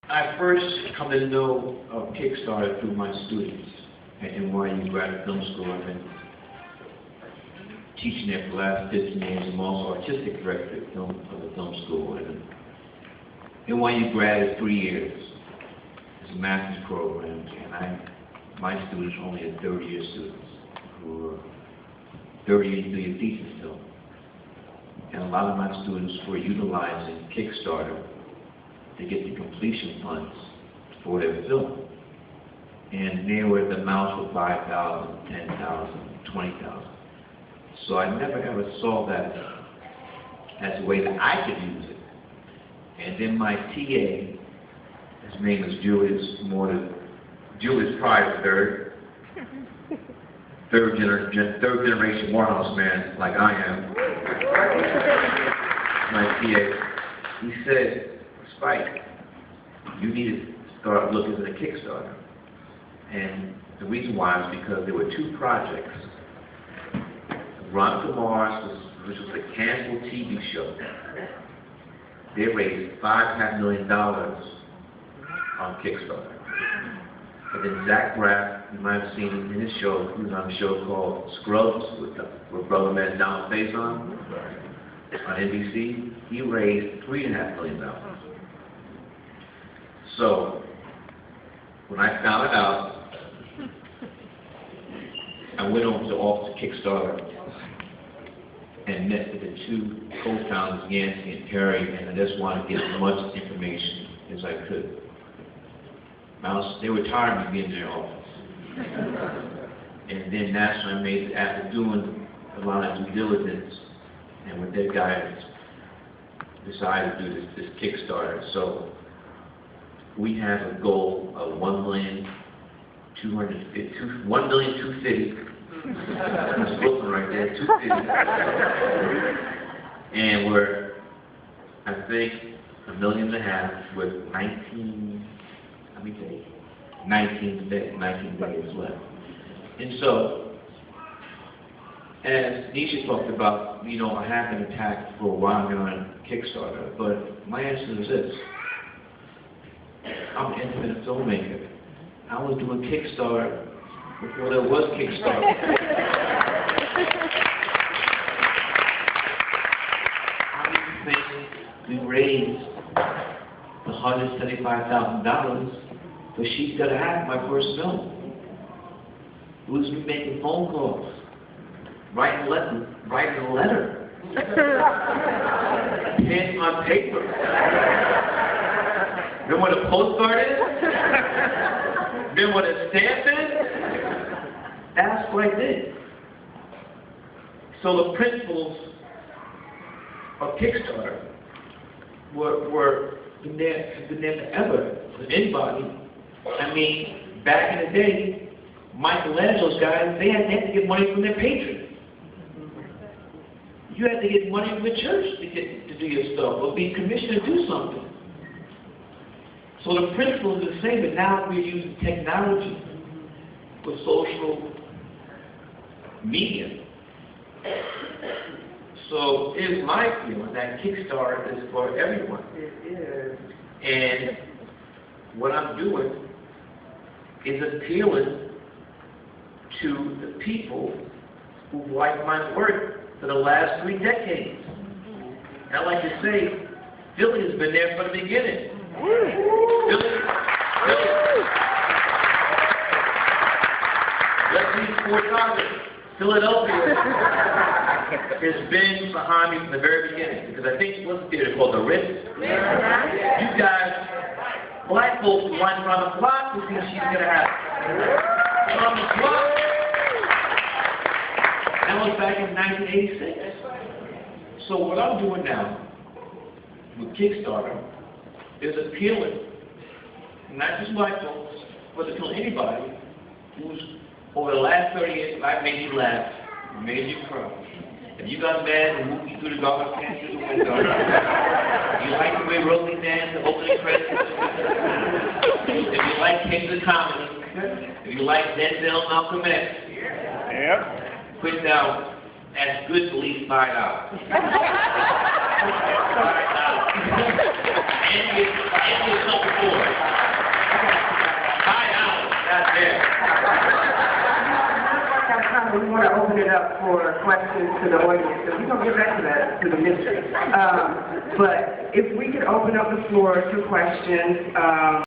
I first come to know of Kickstarter through my students at NYU Graduate Film School. I've been teaching there for the last 15 years. I'm also artistic director of the film school. And NYU grad is 3 years. It's a master's program, and my students are only 30-year students who are 30 years to do your thesis film. And a lot of my students were utilizing Kickstarter to get the completion funds for their film. And they were the amounts for $5,000, $10,000, $20,000. So I never ever saw that as a way that I could use it. And then my TA, his name is Julius Pryor III, third generation Morehouse man like I am. My TA, he said, Spike, you need to start looking at the Kickstarter. And the reason why is because there were two projects. Run to Mars, which was a canceled TV show. They raised $5.5 million on Kickstarter. And then Zach Braff, you might have seen him in his show, he was on a show called Scrubs with Brother Man Down Face on NBC. He raised $3.5 million. So, when I found it out, I went over to the office of Kickstarter and met with the two co-founders, Yancey and Perrier, and I just wanted to get as much information as I could. They were tired of me being in their office. And then that's when I made, after doing a lot of due diligence, and with their guidance, decided to do this Kickstarter. So we have a goal of $1,250,000. That's Brooklyn right there, 250. And we're, I think, $1.5 million with 19 days left. And so, as Nisha talked about, I have been attacked for a while now on Kickstarter, but my answer is this. I'm an independent filmmaker. I was doing Kickstarter before there was Kickstarter. How do you think we raised $175,000 for She's Gotta Have My first film? It was me making phone calls, writing a letter, pen on paper. Remember what a postcard is? Remember what a stamp is? That's what I did. So the principles of Kickstarter were been there forever for anybody. I mean, back in the day, Michelangelo's guys, they had to get money from their patrons. You had to get money from the church to do your stuff, or be commissioned to do something. So the principle is the same, but now we're using technology for social media. So it is my feeling that Kickstarter is for everyone. It is. And what I'm doing is appealing to the people who've liked my work for the last 3 decades. And I like to say, Philly has been there from the beginning. Philadelphia has been behind me from the very beginning, because I think what's the theater called, The Ritz? You guys, black folks who went around the block to see She's Gonna Have It. On the block. That was back in 1986. So what I'm doing now with Kickstarter is appealing, not just white folks, but to anybody who's, over the last 30 years, I've made you laugh, made you cry. If you got mad and moved you through the garbage can through the window, if you like the way Rosie danced, the opening credits, if you like Kings of Comedy, if you like Lendl, Malcolm X, put down as good to leave $5. $5. And get something for it. We want to open it up for questions to the audience, and we're going to get back to that, to the mystery. But if we could open up the floor to questions.